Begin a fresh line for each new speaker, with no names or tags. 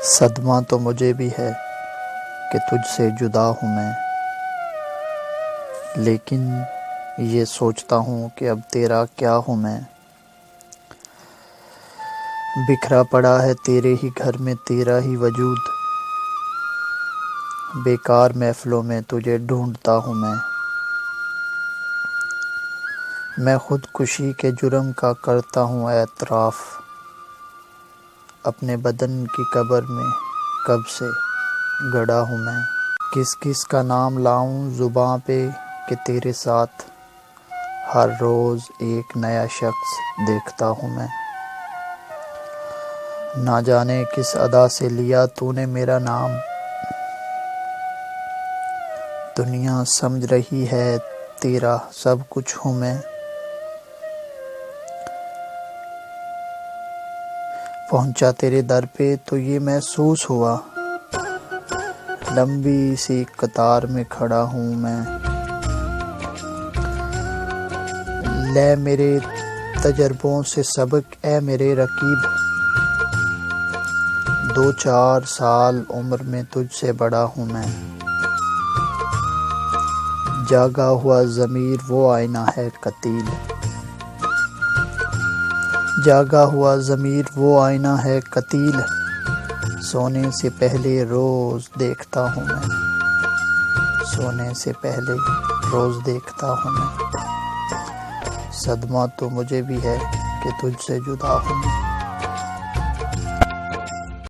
صدمہ تو مجھے بھی ہے کہ تجھ سے جدا ہوں میں، لیکن یہ سوچتا ہوں کہ اب تیرا کیا ہوں میں۔ بکھرا پڑا ہے تیرے ہی گھر میں تیرا ہی وجود، بیکار محفلوں میں تجھے ڈھونڈتا ہوں میں خود کشی کے جرم کا کرتا ہوں اعتراف، اپنے بدن کی قبر میں کب سے گڑا ہوں میں۔ کس کس کا نام لاؤں زباں پہ کہ تیرے ساتھ ہر روز ایک نیا شخص دیکھتا ہوں میں۔ نہ جانے کس ادا سے لیا تو نے میرا نام، دنیا سمجھ رہی ہے تیرا سب کچھ ہوں میں۔ پہنچا تیرے در پہ تو یہ محسوس ہوا، لمبی سی قطار میں کھڑا ہوں میں۔ لے میرے تجربوں سے سبق اے میرے رقیب، 2-4 سال عمر میں تجھ سے بڑا ہوں میں۔ جاگا ہوا ضمیر وہ آئینہ ہے قتیل، جاگا ہوا ضمیر وہ آئینہ ہے قتیل، سونے سے پہلے روز دیکھتا ہوں میں، سونے سے پہلے روز دیکھتا ہوں میں۔ صدمہ تو مجھے بھی ہے کہ تجھ سے جدا ہوں میں۔